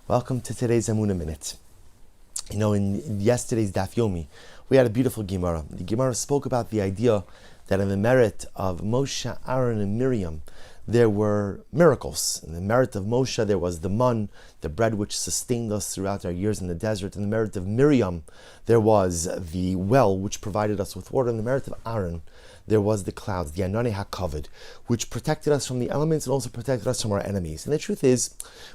Welcome to today's Emunah Minute. In yesterday's Daf Yomi, we had a beautiful Gemara. The Gemara spoke about the idea that in the merit of Moshe, Aaron, and Miriam, there were miracles. In the merit of Moshe, there was the man, the bread which sustained us throughout our years in the desert. In the merit of Miriam, there was the well which provided us with water. In the merit of Aaron, there was the clouds, the Anani HaKavod, which protected us from the elements and also protected us from our enemies. And the truth is,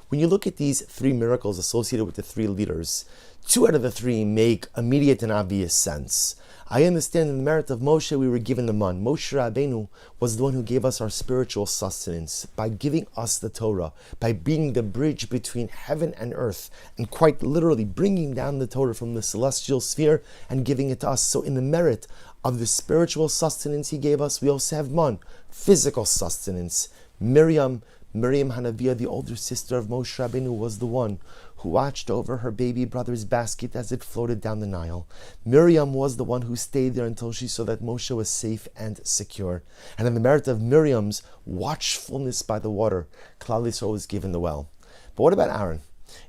when you look at these three miracles associated with the three leaders, two out of the three make immediate and obvious sense. I understand in the merit of Moshe, we were given the man. Moshe Rabbeinu was the one who gave us our spiritual sustenance by giving us the Torah, by being the bridge between heaven and earth, and quite literally bringing down the Torah from the celestial sphere and giving it to us. So in the merit of the spiritual sustenance he gave us, we also have man, physical sustenance. Miriam Hanaviah, the older sister of Moshe Rabbeinu, was the one who watched over her baby brother's basket as it floated down the Nile. Miriam was the one who stayed there until she saw that Moshe was safe and secure. And in the merit of Miriam's watchfulness by the water, Klal Yisrael was given the well. But what about Aaron?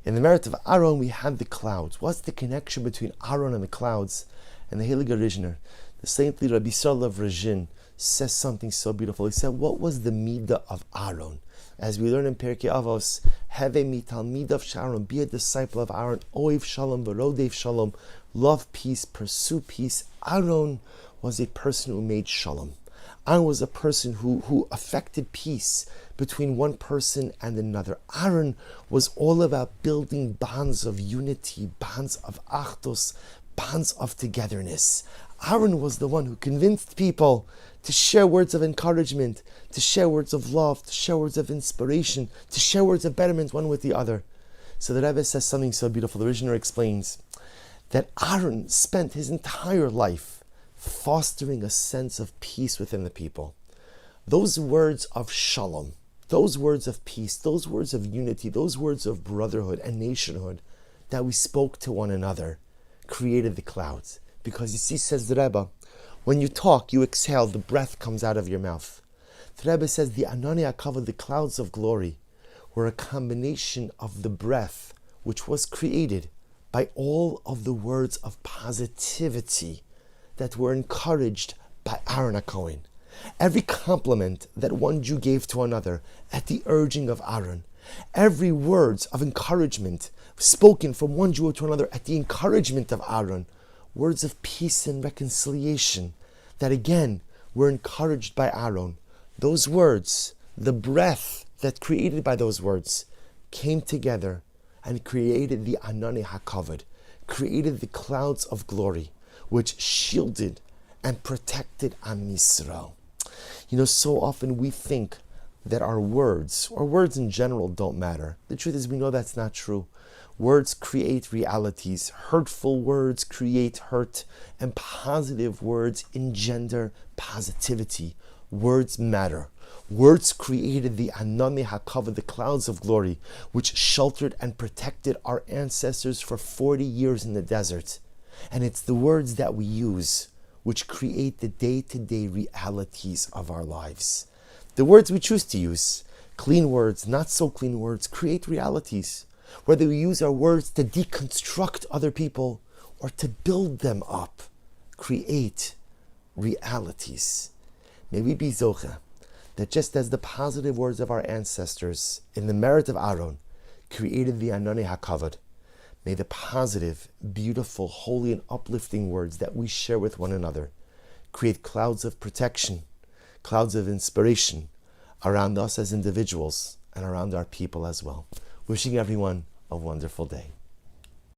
In the merit of Aaron, we had the clouds. What's the connection between Aaron and the clouds? And the Heilige Rizhiner, the saintly Rabbi Yisrael of Rizhin, says something so beautiful. He said, what was the midah of Aaron? As we learn in Pirkei Avos, Heve mitalmidav Sharon, be a disciple of Aaron, oiv shalom v'rodev shalom, love peace, pursue peace. Aaron was a person who made shalom. Aaron was a person who affected peace between one person and another. Aaron was all about building bonds of unity, bonds of achdus, bonds of togetherness. Aaron was the one who convinced people to share words of encouragement, to share words of love, to share words of inspiration, to share words of betterment one with the other. So the Rebbe says something so beautiful. The Rizhiner explains that Aaron spent his entire life fostering a sense of peace within the people. Those words of shalom, those words of peace, those words of unity, those words of brotherhood and nationhood that we spoke to one another created the clouds. Because you see, says the Rebbe, when you talk, you exhale, the breath comes out of your mouth. The Rebbe says the Anani HaKavod, the clouds of glory, were a combination of the breath which was created by all of the words of positivity that were encouraged by Aaron HaKohen. Every compliment that one Jew gave to another at the urging of Aaron, every words of encouragement spoken from one Jew to another at the encouragement of Aaron, words of peace and reconciliation that again were encouraged by Aaron. Those words, the breath that created by those words, came together and created the Anani HaKavod, created the clouds of glory, which shielded and protected Am Yisrael. So often we think that our words, or words in general, don't matter. The truth is, we know that's not true. Words create realities. Hurtful words create hurt, and positive words engender positivity. Words matter. Words created the Anani HaKavod, the clouds of glory, which sheltered and protected our ancestors for 40 years in the desert. And it's the words that we use which create the day-to-day realities of our lives. The words we choose to use, clean words, not so clean words, create realities. Whether we use our words to deconstruct other people or to build them up, create realities. May we be zocha that just as the positive words of our ancestors in the merit of Aaron created the Anani HaKavod, may the positive, beautiful, holy, and uplifting words that we share with one another create clouds of protection, clouds of inspiration around us as individuals and around our people as well. Wishing everyone a wonderful day.